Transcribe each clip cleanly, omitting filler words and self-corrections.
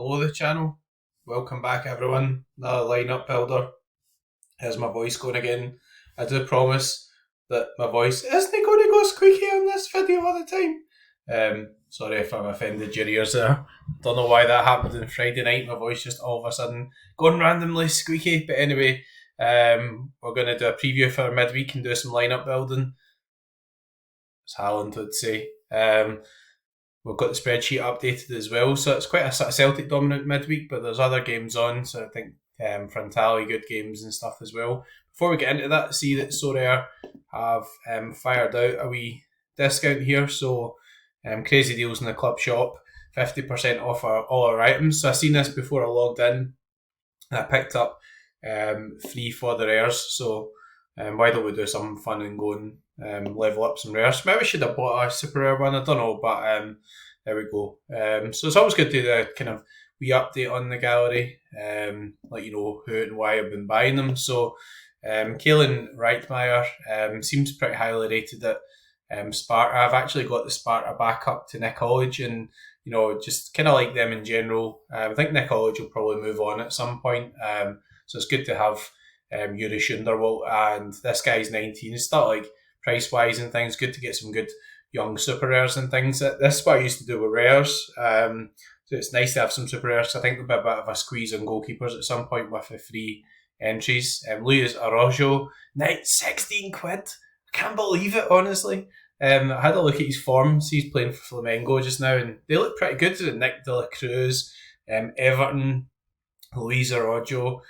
Hello, the channel. Welcome back, everyone. Another lineup builder. Here's my voice going again. I do promise that my voice isn't going to go squeaky on this video all the time. Sorry if I've offended your ears there. Don't know why that happened on Friday night. My voice just all of a sudden going randomly squeaky. But anyway, we're going to do a preview for midweek and do some lineup building, as Haaland would say. We've got the spreadsheet updated as well, so it's quite a sort of Celtic dominant midweek, but there's other games on, so I think Frantali, good games and stuff as well. Before we get into that, see that Sorare have fired out a wee discount here, so crazy deals in the club shop, 50% off all our items. So I seen this before I logged in, and I picked up 3 for the rares, so why don't we do some fun and go and level up some rares? Maybe I should have bought a super rare one, I don't know, but there we go. So it's always good to do a kind of wee update on the gallery, let you know who and why I've been buying them. So Kalen Reitmeyer seems pretty highly rated at Sparta. I've actually got the Sparta back up to Nick College, and just kind of like them in general. I think Nick College will probably move on at some point, so it's good to have Yuri Shunderwalt, and this guy's 19. It's not like price wise and things, good to get some good young super rares and things. This is what I used to do with rares. So it's nice to have some super rares. I think there'll be a bit of a squeeze on goalkeepers at some point with the free entries. Luis Araujo, 16 quid. I can't believe it, honestly. I had a look at his forms. He's playing for Flamengo just now, and they look pretty good. Nick de la Cruz, Everton, Luis Araujo,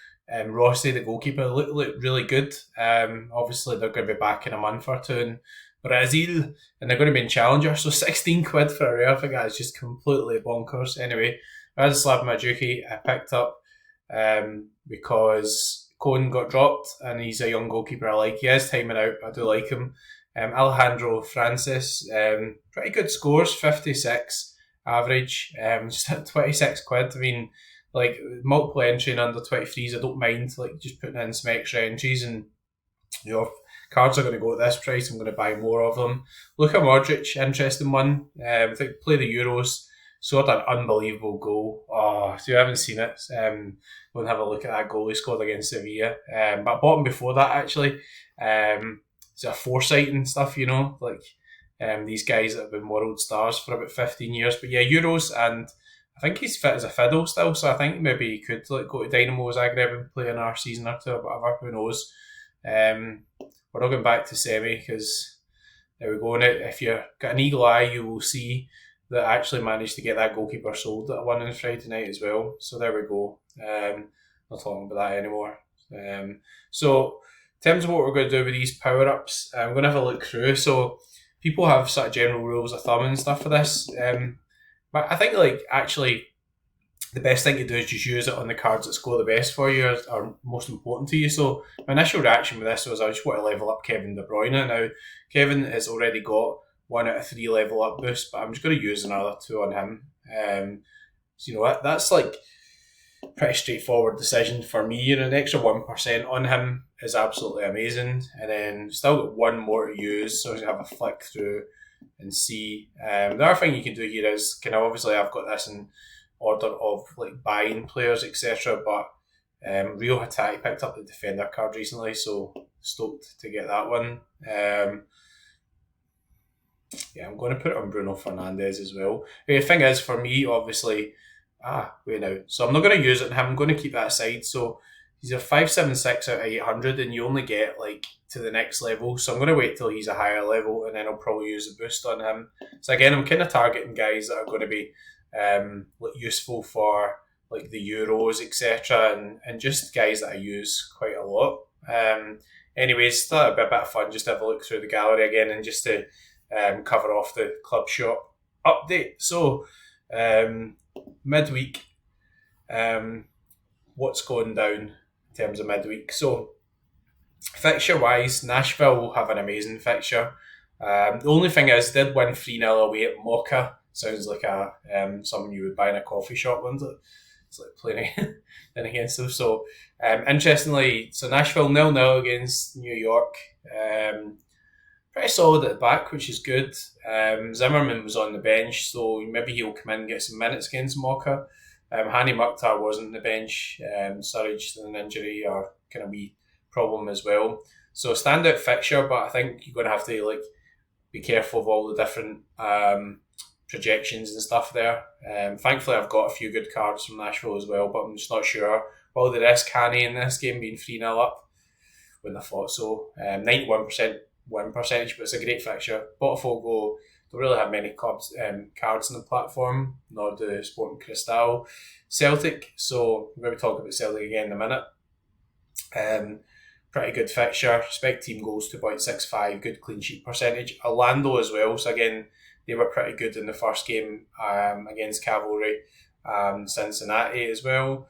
Rossi, the goalkeeper, look really good. Obviously, they're going to be back in a month or two in Brazil, and they're going to be in Challenger. So 16 quid for a rare figure is just completely bonkers. Anyway, as Slab Majuki, I picked up because Cohen got dropped, and he's a young goalkeeper I like. He is timing out, I do like him. Alejandro Francis, pretty good scores, 56 average, just at 26 quid. I mean, like multiple entry and under 23s, I don't mind like just putting in some extra entries, and if cards are going to go at this price, I'm going to buy more of them. Luka Modric, interesting one. I think play the Euros, scored an unbelievable goal. Oh, if you haven't seen it, go and have a look at that goal he scored against Sevilla. But I bought him before that actually. It's a foresight and stuff, like these guys that have been world stars for about 15 years. But yeah, Euros, and I think he's fit as a fiddle still, so I think maybe he could go to Dynamo Zagreb and play another season or two or whatever, who knows. We're not going back to semi because there we go. Now, if you've got an eagle eye, you will see that I actually managed to get that goalkeeper sold that I won on Friday night as well. So there we go. Not talking about that anymore. So in terms of what we're going to do with these power-ups, I'm going to have a look through. So people have sort of general rules of thumb and stuff for this. But I think actually the best thing to do is just use it on the cards that score the best for you, are most important to you. So my initial reaction with this was I just want to level up Kevin De Bruyne. Now, Kevin has already got 1 out of 3 level up boosts, but I'm just going to use another 2 on him. So that's like pretty straightforward decision for me. An extra 1% on him is absolutely amazing. And then still got 1 more to use, so I have a flick through and see. The other thing you can do here is obviously I've got this in order of like buying players, etc. But Rio Hatati picked up the defender card recently, so stoked to get that one. I'm going to put it on Bruno Fernandes as well. The thing is, for me, obviously, wait now. So I'm not going to use it on him. I'm going to keep that aside. So he's a 576 out of 800, and you only get to the next level. So I'm going to wait till he's a higher level, and then I'll probably use a boost on him. So again, I'm kind of targeting guys that are going to be useful for like the Euros, etc., and just guys that I use quite a lot. Anyways, still a bit of fun just to have a look through the gallery again and just to cover off the club shop update. So midweek, what's going down in terms of midweek? So fixture wise, Nashville will have an amazing fixture. The only thing is, did win 3-0 away at Mocha. Sounds like something you would buy in a coffee shop, wouldn't it? It's like playing against them. So interestingly, Nashville 0-0 against New York. Pretty solid at the back, which is good. Zimmerman was on the bench, so maybe he'll come in and get some minutes against Mocha. Hani Mukhtar wasn't on the bench. Surridge had an injury or kind of wee problem as well. So standout fixture, but I think you're going to have to be careful of all the different projections and stuff there. Thankfully, I've got a few good cards from Nashville as well, but I'm just not sure. Will the risk Hani in this game being 3-0 up? Wouldn't have thought so. 91% win percentage, but it's a great fixture. Botafogo don't really have many cards on the platform, nor do Sporting Cristal. Celtic, so we're going to talk about Celtic again in a minute. Pretty good fixture. Expect team goals 2.65, good clean sheet percentage. Orlando as well, so again, they were pretty good in the first game against Cavalry. Cincinnati as well.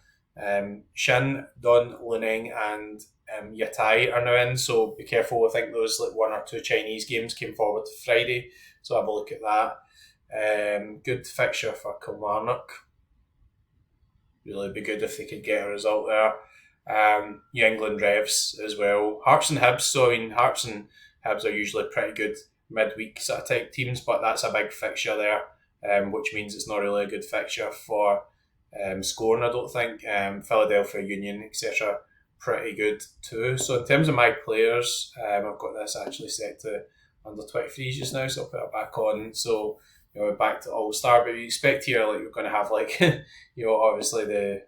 Shin, Don, Luneng and Yatai are now in, so be careful. I think those 1 or 2 Chinese games came forward to Friday, so have a look at that. Good fixture for Kilmarnock. Really be good if they could get a result there. New England Revs as well. Hearts and Hibs, so Hearts and Hibs are usually pretty good midweek sort of type teams, but that's a big fixture there, which means it's not really a good fixture for scoring, I don't think. Philadelphia Union, etc. pretty good too. So in terms of my players, I've got this actually set to under 23s just now, so I'll put it back on. So we're back to All-Star, but we expect here we're going to have obviously the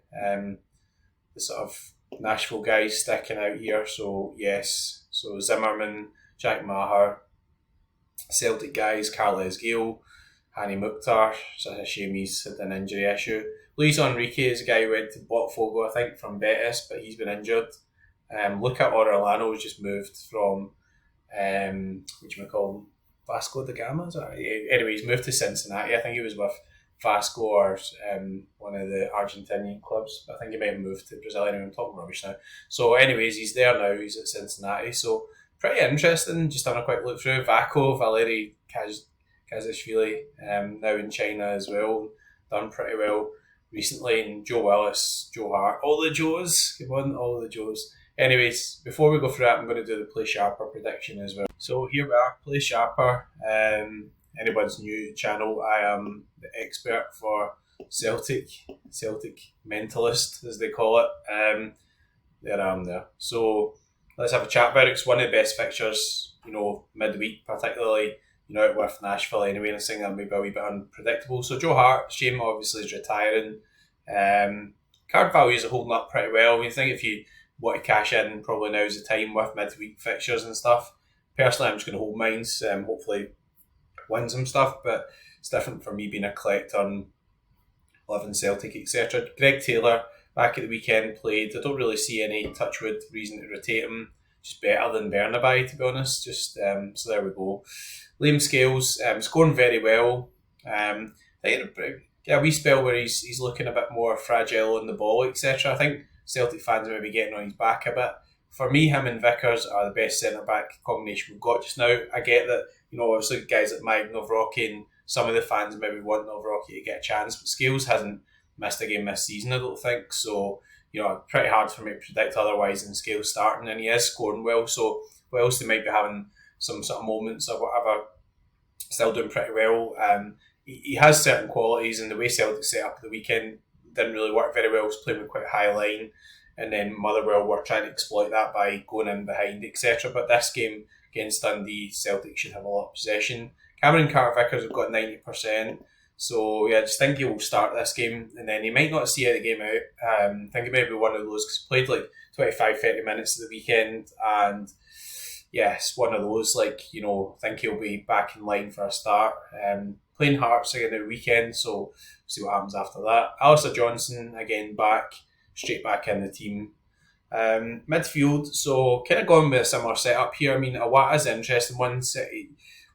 sort of Nashville guys sticking out here. So yes, so Zimmerman, Jack Maher, Celtic guys, Carles Gale, Hani Mukhtar. It's a shame he's had an injury issue. Luis Enrique is a guy who went to Botafogo, I think, from Betis, but he's been injured. Luca Orellano has just moved from Vasco da Gama. Anyway, he's moved to Cincinnati. I think he was with Vasco or one of the Argentinian clubs. I think he might have moved to Brazil. Anyway, I'm talking rubbish now. So anyways, he's there now. He's at Cincinnati. So pretty interesting. Just having a quick look through. Valeri Kazashvili, now in China as well. Done pretty well recently. And Joe Willis, Joe Hart. All the Joes. Come on, all the Joes. Anyways, before we go through that, I'm going to do the Playsharper prediction as well. So here we are, Playsharper. Anybody's new to the channel, I am the expert for Celtic mentalist, as they call it. There I am there. So let's have a chat about it. It's one of the best fixtures, midweek, particularly, with Nashville anyway, and I think that may be a wee bit unpredictable. So Joe Hart, shame obviously is retiring. Card values are holding up pretty well. You think if you want to cash in, probably now's the time with midweek fixtures and stuff. Personally, I'm just going to hold mine, hopefully win some stuff, but it's different for me being a collector and loving Celtic, etc. Greg Taylor, back at the weekend, played. I don't really see any touchwood reason to rotate him. Just better than Bernabei, to be honest. So there we go. Liam Scales, scoring very well. I think a wee spell where he's looking a bit more fragile on the ball, etc. I think Celtic fans are maybe getting on his back a bit. For me, him and Vickers are the best centre-back combination we've got just now. I get that, obviously guys like Mike Novrocky and some of the fans maybe want Novrocky to get a chance, but Scales hasn't missed a game this season, I don't think. So, pretty hard for me to predict otherwise than Scales starting, and he is scoring well. So, what else they might be having some sort of moments or whatever, still doing pretty well. He has certain qualities, and the way Celtic set up the weekend didn't really work very well. He was playing with quite a high line. And then Motherwell were trying to exploit that by going in behind, etc. But this game against Dundee, Celtic should have a lot of possession. Cameron Carter-Vickers have got 90%. So, yeah, I just think he will start this game. And then he might not see the game out. I think he might be one of those, because he played 25-30 minutes at the weekend. And, yeah, it's one of those, I think he'll be back in line for a start. Playing Hearts again at the weekend, so we'll see what happens after that. Alistair Johnson, again, straight back in the team. Midfield, so kind of going with a similar setup here. I mean, Awata's an interesting one.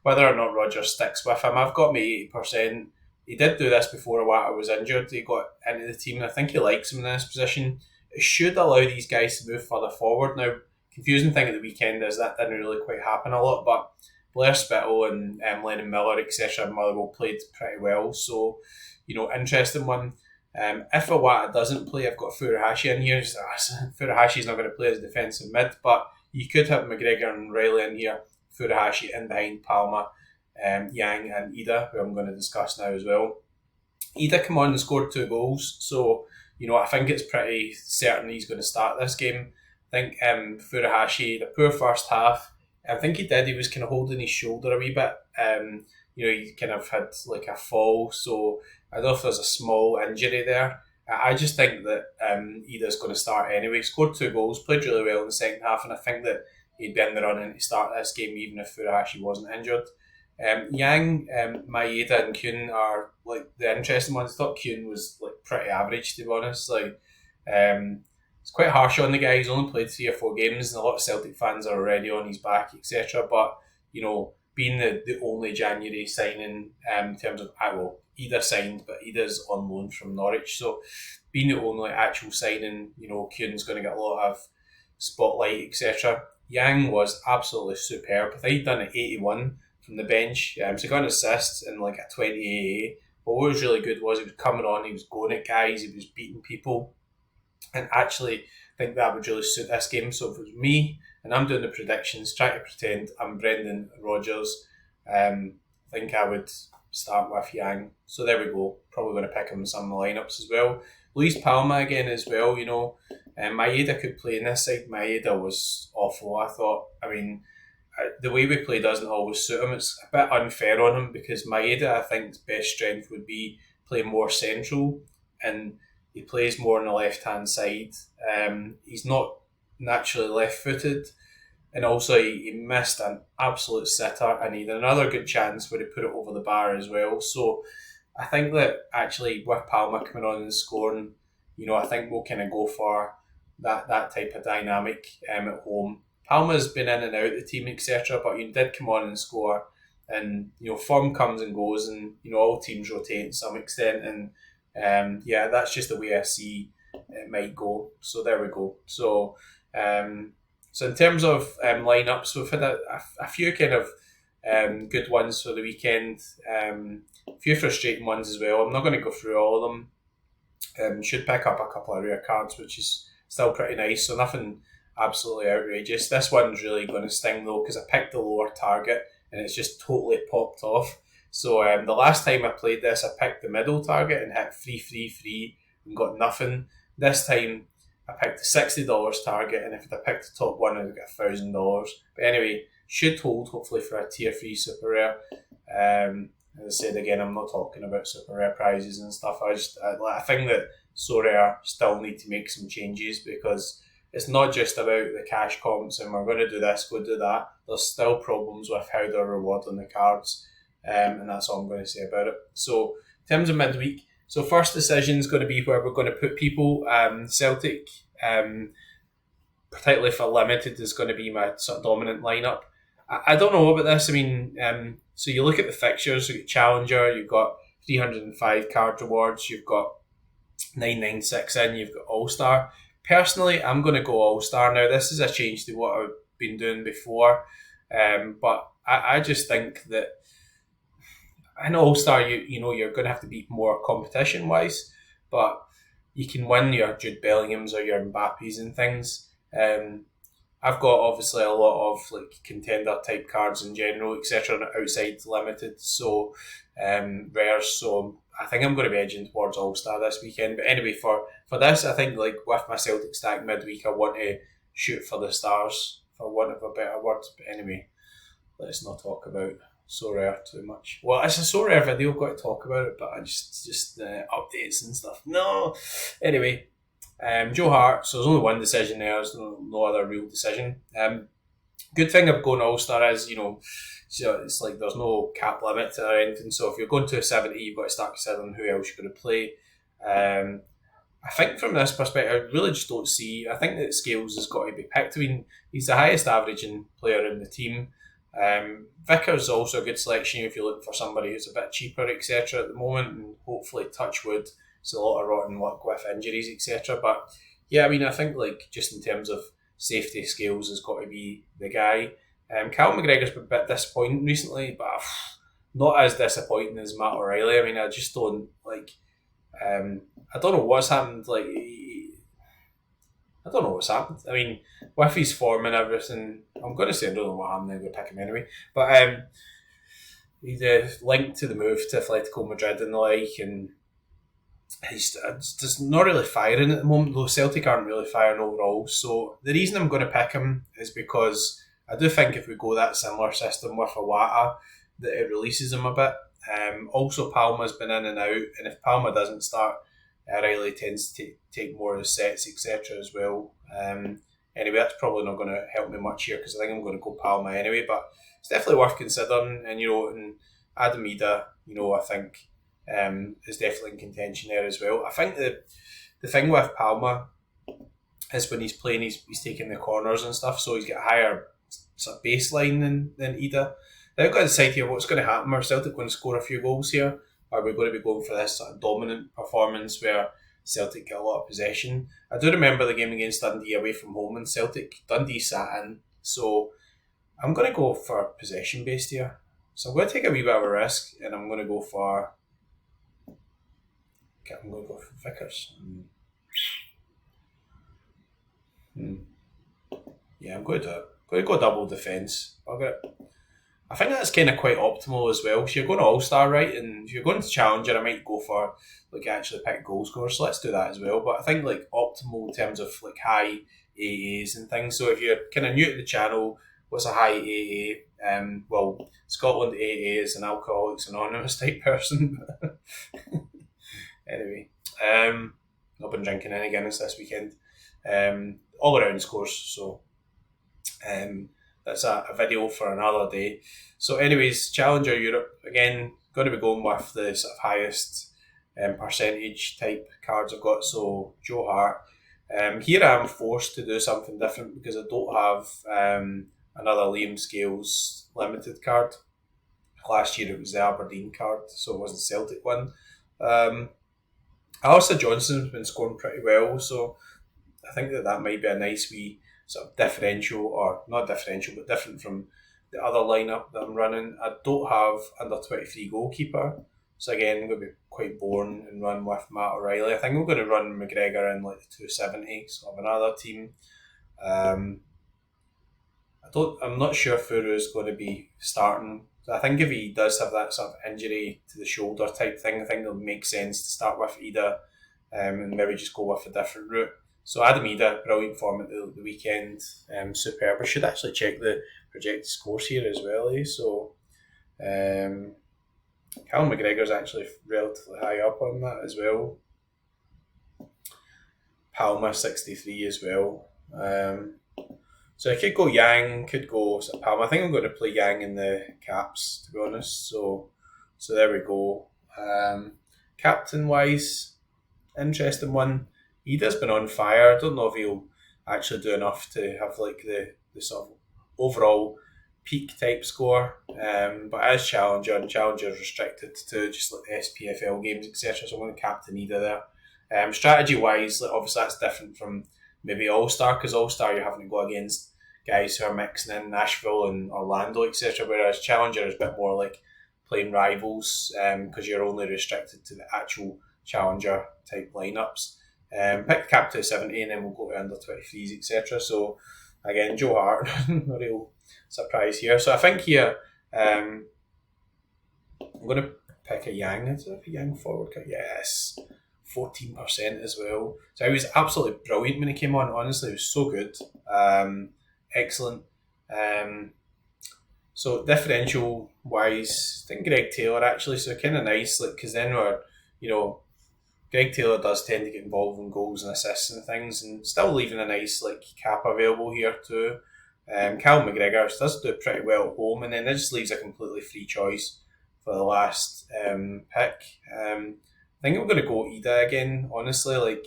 Whether or not Rodgers sticks with him, I've got me 80%. He did do this before Awata was injured. He got into the team, and I think he likes him in this position. It should allow these guys to move further forward. Now, confusing thing at the weekend is that didn't really quite happen a lot, but Blair Spittle and Lennon Miller, etc., Motherwell played pretty well. So, interesting one. If Awata doesn't play, I've got Furuhashi in here. Furuhashi's not going to play as defensive mid, but you could have McGregor and Riley in here. Furuhashi in behind Palma, Yang and Ida, who I'm going to discuss now as well. Ida come on and scored 2 goals, so I think it's pretty certain he's going to start this game. I think Furuhashi, the poor first half, I think he did. He was kind of holding his shoulder a wee bit. He kind of had like a fall, so I don't know if there's a small injury there. I just think that Ida's going to start anyway. Scored 2 goals, played really well in the second half, and I think that he'd be in the running to start this game even if Furuhashi wasn't injured. Yang, Maeda and Kuhn are like the interesting ones. I thought Kuhn was like pretty average, to be honest. It's quite harsh on the guy. He's only played 3 or 4 games, and a lot of Celtic fans are already on his back, etc. But being the only January signing in terms of Ida signed, but Ida's on loan from Norwich, so being the only actual signing, Kuhn's going to get a lot of spotlight, etc. Yang was absolutely superb. I think he'd done an 81 from the bench. So he got an assist in like a 20 AA. But what was really good was he was coming on, he was going at guys, he was beating people. And actually, I think that would really suit this game. So if it was me, and I'm doing the predictions, trying to pretend I'm Brendan Rodgers, I think I would start with Yang. So there we go. Probably going to pick him in some lineups as well. Luis Palma again as well, Maeda could play in this side. Maeda was awful, I thought. The way we play doesn't always suit him. It's a bit unfair on him because Maeda, I think, his best strength would be play more central, and he plays more on the left-hand side. He's not naturally left-footed, and also he missed an absolute sitter, and he had another good chance where he put it over the bar as well. So I think that actually with Palma coming on and scoring, I think we'll kind of go for that type of dynamic at home. Palma's been in and out of the team, etc., but he did come on and score. And, form comes and goes, and, all teams rotate to some extent. And, that's just the way I see it might go. So there we go. So in terms of lineups, we've had a few kind of good ones for the weekend. A few frustrating ones as well. I'm not going to go through all of them. Should pick up a couple of rare cards, which is still pretty nice. So nothing absolutely outrageous. This one's really going to sting though because I picked the lower target and it's just totally popped off. So the last time I played this, I picked the middle target and hit 333 and got nothing. This time I picked the $60 target, and if I picked the top one, I'd get $1,000. But anyway, should hold hopefully for a tier 3 super rare. As I said again, I'm not talking about super rare prizes and stuff. I think that Sorare still need to make some changes because it's not just about the cash comps and we're going to do this, go do that. There's still problems with how they're rewarding the cards, and that's all I'm going to say about it. So in terms of midweek, so first decision is going to be where we're going to put people. Celtic, particularly for limited, is going to be my sort of dominant lineup. I don't know about this. So you look at the fixtures. You get Challenger, you've got 305 card rewards, you've got 996 in, you've got All Star. Personally, I'm going to go All Star now. This is a change to what I've been doing before, but I just think that in All Star, you're going to have to be more competition wise, but you can win your Jude Bellinghams or your Mbappes and things. I've got obviously a lot of like contender type cards in general, etc. outside limited, so rares. So I think I'm going to be edging towards All Star this weekend. But anyway, for this, I think like with my Celtic stack midweek, I want to shoot for the stars, for want of a better word. But anyway, let's not talk about Sorare too much. Well, it's a Sorare video, I've got to talk about it, but I just updates and stuff. No, anyway. Joe Hart, so there's only one decision there, there's no other real decision. Good thing of going All-Star is, so it's like there's no cap limit or anything, so if you're going to a 70, you've got to start considering who else you're going to play. I think from this perspective, I really just don't see, I think that Scales has got to be picked. He's the highest averaging player in the team. Vickers also a good selection if you're looking for somebody who's a bit cheaper, etc. at the moment, and hopefully touch wood. It's a lot of rotten luck with injuries, etc. But yeah, I think like just in terms of safety, Scales has got to be the guy. Cal McGregor's been a bit disappointing recently, but not as disappointing as Matt O'Reilly. I just don't like. I don't know what's happened. Like, I don't know what's happened. With his form and everything, I'm going to say I don't know what happened. I'm going to pick him anyway. But he's linked to the move to Atletico Madrid and the like, and he's just not really firing at the moment, though Celtic aren't really firing overall. So the reason I'm going to pick him is because I do think if we go that similar system with Iwata, that it releases him a bit. Also, Palma's been in and out, and if Palma doesn't start, Riley tends to take more of the sets, etc. as well. Anyway, that's probably not going to help me much here because I think I'm going to go Palma anyway, but it's definitely worth considering. And and Adam Ida, I think is definitely in contention there as well. I think the thing with Palma is when he's playing, he's taking the corners and stuff, so he's got a higher sort of baseline than Ida. Now I've got to decide here what's going to happen. Are Celtic going to score a few goals here? Or are we going to be going for this sort of dominant performance where Celtic get a lot of possession? I do remember the game against Dundee away from home, and Dundee sat in, so I'm going to go for possession based here. So I'm going to take a wee bit of a risk, and I'm going to go for Vickers. Yeah, I'm going to go double defence. I think that's kind of quite optimal as well. If you're going to All-Star, right, and if you're going to Challenger, I might go for actually pick goal scorers. So let's do that as well. But I think optimal in terms of high AAs and things. So if you're kind of new to the channel, what's a high AA? Well, Scotland AA is an Alcoholics Anonymous type person. Anyway, I've been drinking any Guinness this weekend. All around scores. So that's a video for another day. So anyways, Challenger Europe, again, going to be going with the sort of highest percentage type cards I've got. So Joe Hart. Here I am forced to do something different because I don't have another Liam Scales limited card. Last year it was the Aberdeen card, so it wasn't the Celtic one. Alistair Johnson's been scoring pretty well, so I think that might be a nice wee sort of differential, or not differential, but different from the other lineup that I'm running. I don't have under 23 goalkeeper, so again, I'm going to be quite boring and run with Matt O'Reilly. I think I'm going to run McGregor in the 270, so I have another team. I'm not sure Furu is going to be starting. I think if he does have that sort of injury to the shoulder type thing, I think it'll make sense to start with Ida and maybe just go with a different route. So Adam Ida, brilliant form at the weekend, superb. I should actually check the projected scores here as well. So Callum McGregor's actually relatively high up on that as well. Palma 63 as well. So I could go Yang, could go Palma. I think I'm going to play Yang in the caps, to be honest. So there we go. Captain wise, interesting one. Ida's been on fire. I don't know if he'll actually do enough to have the sort of overall peak type score. But as Challenger, and Challenger is restricted to just the SPFL games, etc. So I'm going to captain Ida there. Strategy wise, obviously that's different from maybe All-Star, because All-Star you're having to go against guys who are mixing in Nashville and Orlando, etc. Whereas Challenger is a bit more like playing rivals, because you're only restricted to the actual Challenger type lineups. Pick cap to 70 and then we'll go to under 23s, etc. So again, Joe Hart, no real surprise here. So I think here I'm going to pick a Yang. Is it a Yang forward? Yes. 14% as well. So he was absolutely brilliant when he came on. Honestly, he was so good. Excellent. So differential wise, I think Greg Taylor actually, so kind of nice, because then Greg Taylor does tend to get involved in goals and assists and things, and still leaving a nice cap available here too. Cal McGregor does do pretty well at home, and then it just leaves a completely free choice for the last pick. I think I'm going to go Ida again, honestly.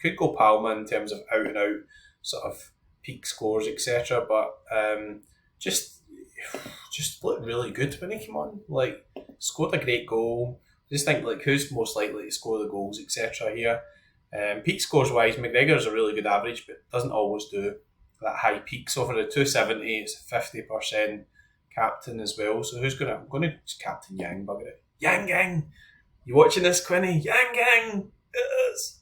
Could go Palma in terms of out and out sort of peak scores, etc. But just looked really good when he came on. Scored a great goal. Just think who's most likely to score the goals, etc. here. Peak scores wise, McGregor's a really good average, but doesn't always do that high peak. So for the 270, it's 50% captain as well. So I'm going to just captain Yang, bugger it. Yang Gang! You watching this, Quinny? Yang Gang! Yes!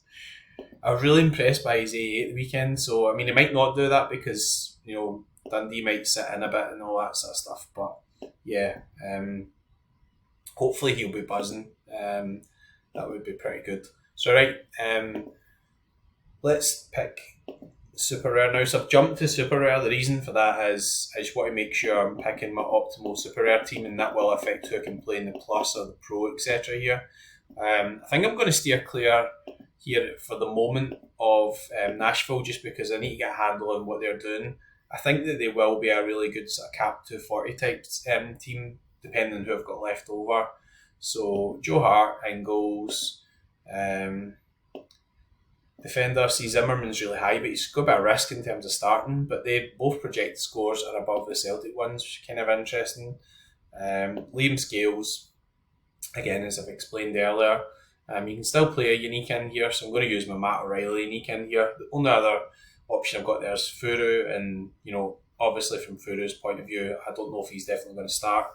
I was really impressed by his AA at the weekend. So, I mean, he might not do that because, Dundee might sit in a bit and all that sort of stuff. But, yeah, hopefully he'll be buzzing. That would be pretty good. So right, let's pick super rare now. So I've jumped to super rare. The reason for that is I just want to make sure I'm picking my optimal super rare team, and that will affect who I can play in the plus or the pro, etc. here. I think I'm going to steer clear here for the moment of Nashville, just because I need to get a handle on what they're doing. I think that they will be a really good sort of cap 240 type team, depending on who I've got left over. So Joe Hart in goals. Defender, see Zimmerman's really high, but he's got a bit of risk in terms of starting. But they both projected scores are above the Celtic ones, which is kind of interesting. Liam Scales, again, as I've explained earlier, you can still play a unique in here, so I'm going to use my Matt O'Reilly unique in here. The only other option I've got there is Furu, and obviously from Furu's point of view, I don't know if he's definitely going to start.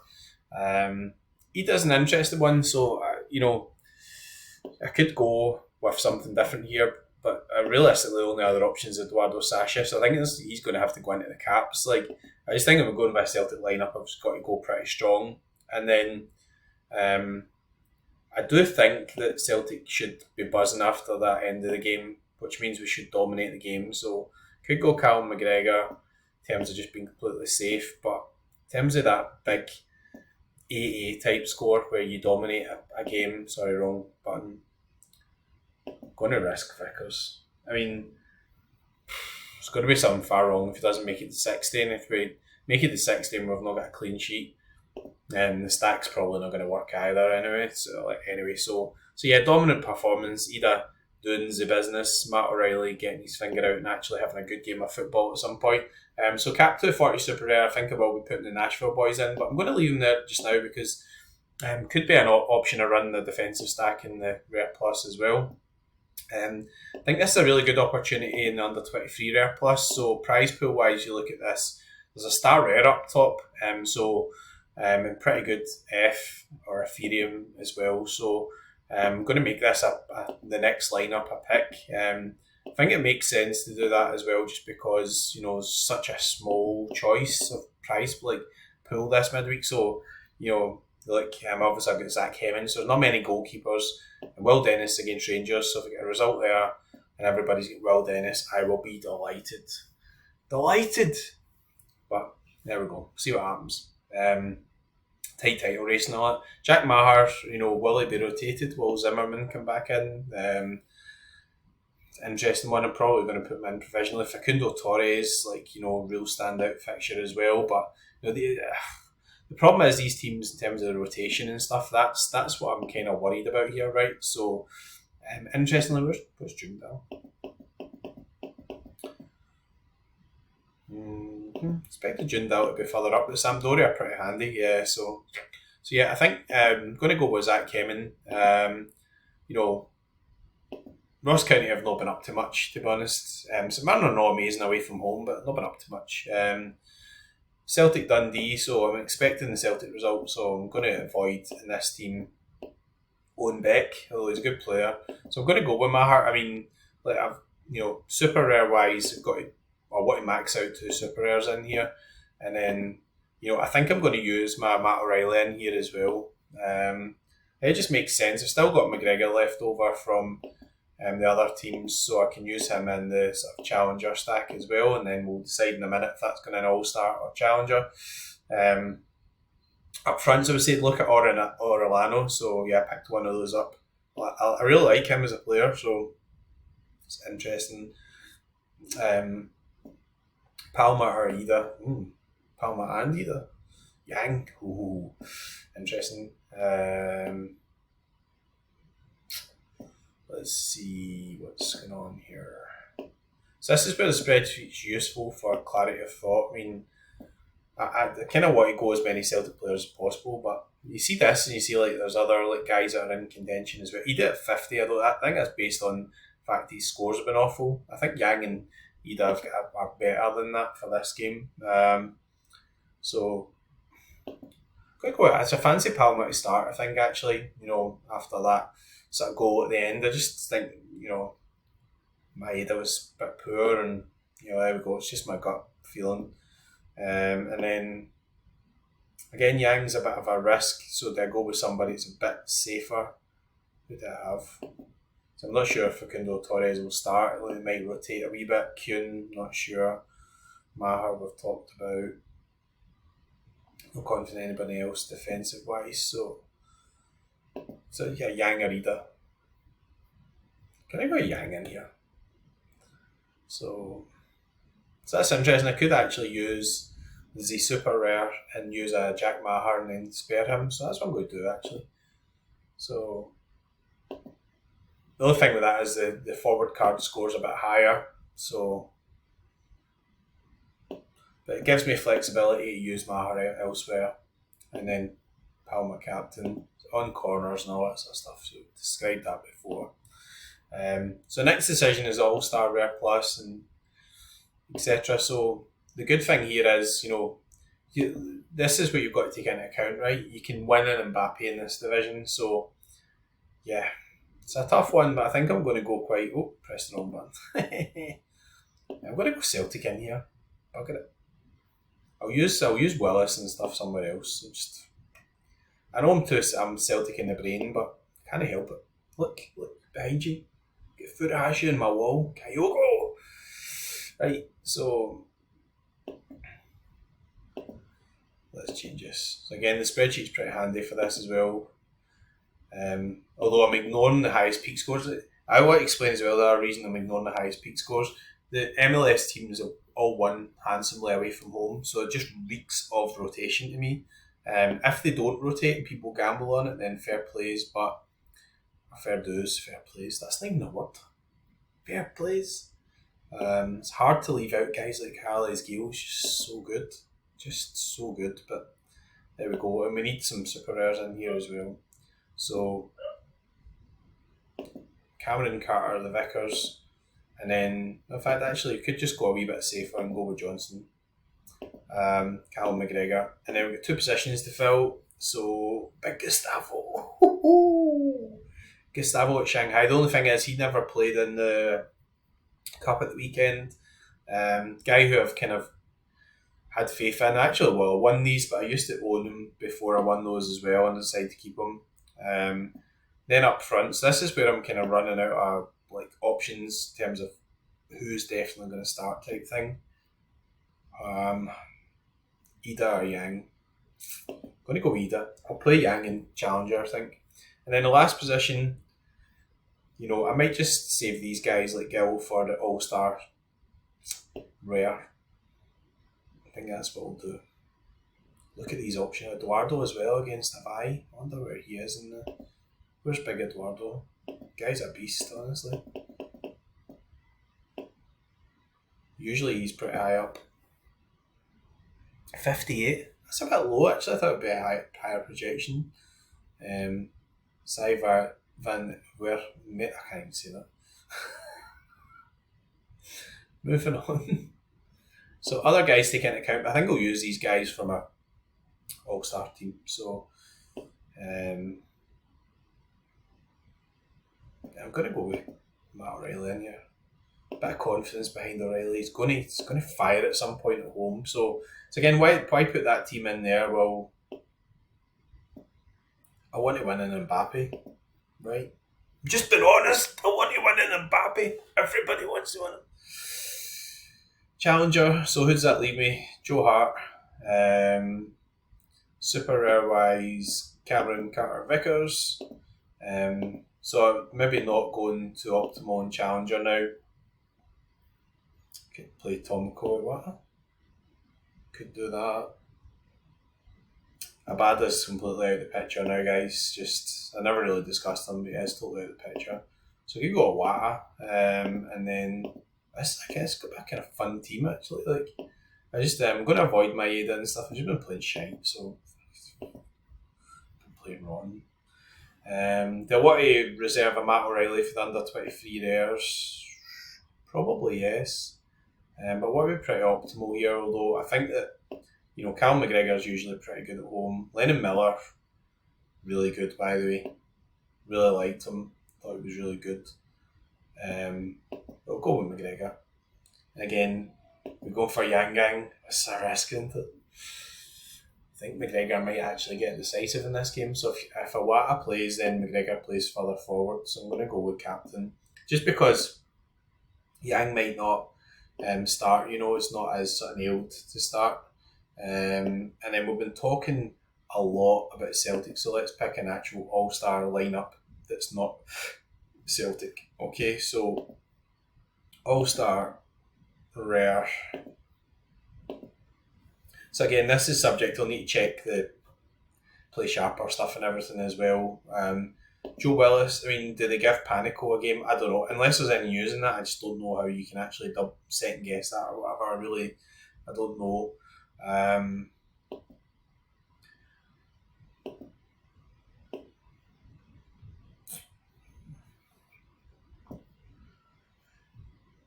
Ida's an interesting one, so I could go with something different here, but realistically, the only other option is Eduardo Sacha, so I think he's going to have to go into the caps. I just think if I'm going by a Celtic lineup, I've just got to go pretty strong, and then I do think that Celtic should be buzzing after that end of the game, which means we should dominate the game. So could go Callum McGregor in terms of just being completely safe, but in terms of that big AA type score where you dominate a game, sorry, wrong button. I'm going to risk Vickers. I mean, there's going to be something far wrong if he doesn't make it to 60, and if we make it to 60 and we've not got a clean sheet, the stack's probably not going to work either anyway. So yeah, dominant performance. Ida doing the business. Matt O'Reilly getting his finger out and actually having a good game of football at some point. So cap 240 super rare. I think I will be putting the Nashville boys in, but I'm going to leave them there just now because could be an option to run the defensive stack in the rare plus as well. I think this is a really good opportunity in the under 23 rare plus. So prize pool wise, you look at this. There's a star rare up top. And pretty good F or Ethereum as well. So I'm going to make this the next lineup a pick. I think it makes sense to do that as well, just because it's such a small choice of price pool this midweek. So obviously I've got Zach Hemmings, so there's not many goalkeepers. And Will Dennis against Rangers. So if I get a result there and everybody's got Will Dennis, I will be delighted. But there we go. See what happens. Tight title race and all that. Jack Maher, will he be rotated? Will Zimmerman come back in? Interesting one. I'm probably going to put him in provisionally. Facundo Torres, real standout fixture as well. But the problem is these teams in terms of the rotation and stuff. That's what I'm kind of worried about here, right? So, interestingly, where's Jundal? Expected Jundal to be further up, but Sampdoria are pretty handy, yeah. So yeah, I think I'm going to go with Zach Hemming. Ross County have not been up to much, to be honest. St Mirren are not amazing away from home, but not been up to much. Celtic Dundee, so I'm expecting the Celtic result, so I'm going to avoid in this team Owen Beck, although he's a good player. So I'm going to go with my heart. I mean, super rare wise, I want to max out 2 super rares in here, and then I think I'm going to use my Matt O'Reilly in here as well. It just makes sense. I've still got McGregor left over from the other teams, so I can use him in the sort of challenger stack as well, and then we'll decide in a minute if that's going to an all-star or challenger. Up front, so I would say look at Orellano, so yeah, I picked one of those up. I really like him as a player, so it's interesting. Palma or Ida. Palma and Ida. Yang. Ooh, interesting. Let's see what's going on here. So this is where the spreadsheet's useful for clarity of thought. I mean, I kind of want to go as many Celtic players as possible, but you see this and you see there's other guys that are in contention as well. Ida at 50, although I think that's based on the fact his scores have been awful. I think Yang and Ida are better than that for this game. So it's a fancy Palma to start, I think, actually, after that sort of goal at the end. I just think, Maeda was a bit poor, and, there we go, it's just my gut feeling. And then, again, Yang's a bit of a risk, so do I go with somebody that's a bit safer? Who do I have? So I'm not sure if Facundo Torres will start. They might rotate a wee bit. Kuhn, not sure. Maher we've talked about. No confident in anybody else defensive wise. So yeah, Yang or Ida. Can I go Yang in here? So that's interesting. I could actually use the super rare and use a Jack Maher and then spare him. So that's what I'm going to do actually. So the only thing with that is the forward card scores a bit higher. So, but it gives me flexibility to use Maher elsewhere, and then Palmer captain on corners and all that sort of stuff. So described that before. So next decision is All Star Rare Plus and etc. So the good thing here is, this is what you've got to take into account, right? You can win an Mbappe in this division, so yeah, it's a tough one, but I think I'm going to go quite. Oh, press the wrong button. I'm going to go Celtic in here. Bugger it. I'll use Willis and stuff somewhere else. I know I'm Celtic in the brain, but I can't help it. Look behind you. Get Furuhashi in my wall. Kyogo. Right, so let's change this. So again, the spreadsheet's pretty handy for this as well. Although I'm ignoring the highest peak scores. I want to explain as well the other reason I'm ignoring the highest peak scores. The MLS teams have all won handsomely away from home, so it just reeks of rotation to me. If they don't rotate and people gamble on it, then fair plays, but fair dues, fair plays. That's not even a word. Fair plays. It's hard to leave out guys like Alex Gill. Just so good. But there we go, and we need some super rares in here as well. So Cameron, Carter, the Vickers, and then in fact actually you could just go a wee bit safer and go with Johnson, Callum McGregor, and then we've got 2 positions to fill. So big Gustavo. Gustavo at Shanghai. The only thing is he never played in the Cup at the weekend. Guy who I've kind of had faith in. Actually, well, I won these, but I used to own him before I won those as well and decided to keep him. Then up front, so this is where I'm kind of running out of options in terms of who's definitely going to start type thing. Ida or Yang. I'm going to go Ida. I'll play Yang in Challenger, I think. And then the last position, I might just save these guys like Gill for the All-Star Rare. I think that's what we'll do. Look at these options. Eduardo as well against Avai. I wonder where he is in the... Where's Big Eduardo? Guy's a beast, honestly. Usually he's pretty high up. 58. That's a bit low actually. I thought it would be a higher projection. Saivar Van Weer. I can't even say that. Moving on. So other guys take into account. I think I'll use these guys from a all-star team. So I'm going to go with Matt O'Reilly in here. A bit of confidence behind O'Reilly. He's going to fire at some point at home. So again, why put that team in there? Well, I want to win an Mbappe, right? Just being honest, I want to win an Mbappe. Everybody wants to win it. Challenger, so who does that leave me? Joe Hart. Super rare wise, Cameron Carter Vickers. So maybe not going to optimal and Challenger now. Could play Tom Coe. Could do that. Abada's completely out of the picture now, guys. I never really discussed him, but he is totally out of the picture. So you go Wata, and then I guess got a kind of fun team actually. I'm going to avoid my Ada and stuff. I've just been playing shite, so I'm playing wrong. Do I want to reserve a Matt O'Reilly for the under 23 rares? Probably yes. But what would be pretty optimal here, although I think that Cal McGregor's usually pretty good at home. Lennon Miller, really good by the way. Really liked him. Thought he was really good. We'll go with McGregor. And again, we go for Yang Gang. It's a risk, isn't it? think McGregor might actually get decisive in this game. So if Iwata plays, then McGregor plays further forward. So I'm going to go with captain. Just because Yang might not start, it's not as sort of nailed to start. And then we've been talking a lot about Celtic, so let's pick an actual all-star lineup that's not Celtic. Okay, so all-star rare. So again, this is subject. I'll need to check the Playsharper stuff and everything as well. Joe Willis, do they give Panico a game? I don't know. Unless there's any news in that, I just don't know how you can actually second guess that or whatever. I don't know.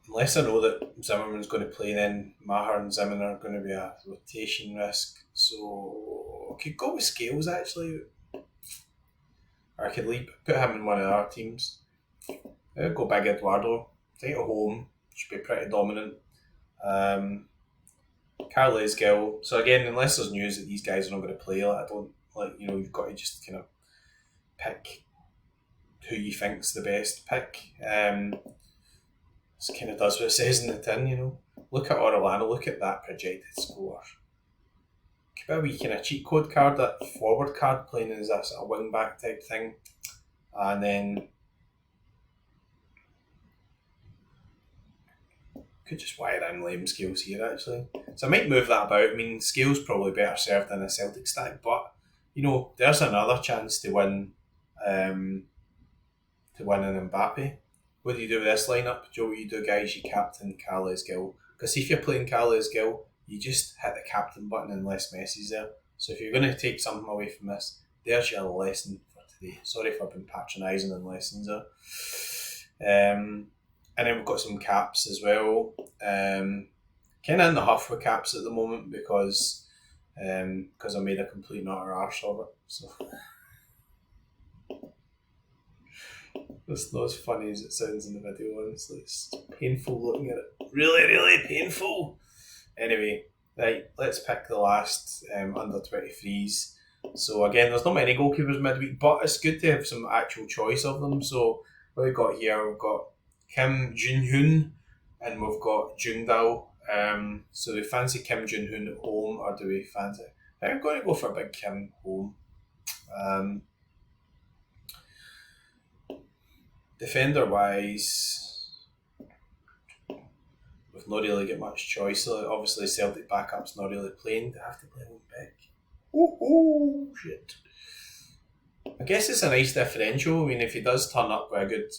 Unless I know that Zimmerman's going to play, then Maher and Zimmerman are going to be a rotation risk. So I could go with Scales actually. Or I could put him in one of our teams. I'd go Big Eduardo. Take it home. Should be pretty dominant. Carles Gill. So again, unless there's news that these guys are not going to play, you've got to just kind of pick who you think's the best pick. This kind of does what it says in the tin, Look at Orellano, look at that projected score. Could be a wee kind of cheat code card, that forward card playing as a sort of wing back type thing. And then could just wire in Liam Scales here actually. So I might move that about. Scales probably better served in a Celtic stack, but there's another chance to win an Mbappe. What do you do with this lineup? Joe, what you do, guys, you captain Carles Gill. Because if you're playing Carles Gill, you just hit the captain button unless Messi's there. So if you're going to take something away from this, there's your lesson for today. Sorry if I've been patronising on lessons there. And then we've got some caps as well. Kind of in the huff with caps at the moment because I made a complete and utter arse of it. So it's not as funny as it sounds in the video, honestly. It's painful looking at it. Really, really painful. Anyway, right, let's pick the last under 23s. So again, there's not many goalkeepers midweek, but it's good to have some actual choice of them. So what we've got here, we've got Kim Jun-hoon and we've got Jungdao. So do we fancy Kim Jun-hoon at home or do we fancy... I think I'm going to go for Big Kim home. Defender-wise, we've not really got much choice. So obviously, Celtic backup's not really playing. They have to play home back. Oh, shit. I guess it's a nice differential. If he does turn up with a good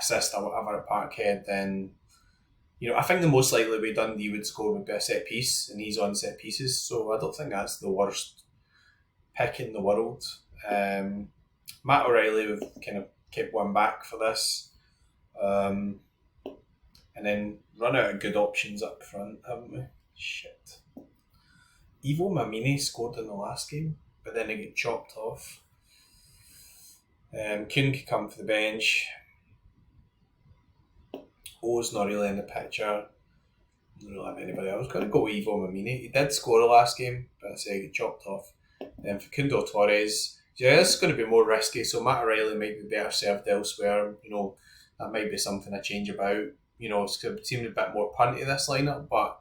assist or whatever at Parkhead, then I think the most likely way Dundee would score would be a set piece, and he's on set pieces. So I don't think that's the worst pick in the world. Matt O'Reilly, we've kind of kept one back for this, and then run out of good options up front, haven't we? Shit. Ivo Mamini scored in the last game, but then he got chopped off. Kuhn could come for the bench. O's not really in the picture. I don't really have anybody. I was going to go with Ivo Mamini. He did score the last game, but I say he got chopped off. Then Facundo Torres. Yeah, this is going to be more risky, so Matt O'Reilly might be better served elsewhere. That might be something I change about. It's going to seem a bit more punty, this lineup, but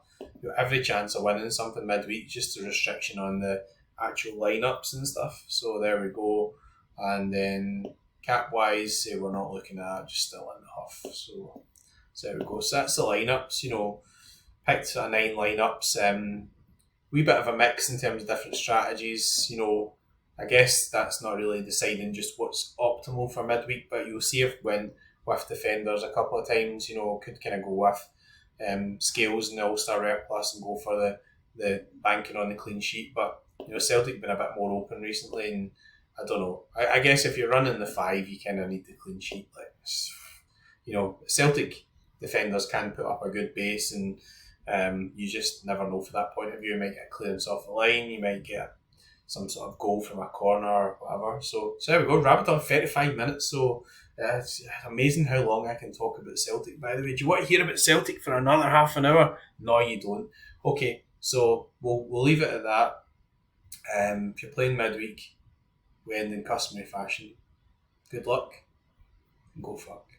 every chance of winning something midweek, just a restriction on the actual lineups and stuff. So there we go. And then cap-wise, say we're not looking at just still in the huff. So there we go. So that's the lineups, picked 9 lineups. Wee bit of a mix in terms of different strategies, I guess that's not really deciding just what's optimal for midweek, but you'll see if went with defenders a couple of times, could kind of go with Scales and the All-Star Rare Plus and go for the banking on the clean sheet. But, Celtic been a bit more open recently, and I don't know. I guess if you're running the 5, you kind of need the clean sheet. Celtic defenders can put up a good base, and you just never know for that point of view. You might get a clearance off the line, you might get some sort of goal from a corner or whatever. So there we go. Wrapped up 35 minutes. So it's amazing how long I can talk about Celtic, by the way. Do you want to hear about Celtic for another half an hour? No, you don't. Okay, so we'll leave it at that. If you're playing midweek, we end in customary fashion. Good luck and go fuck.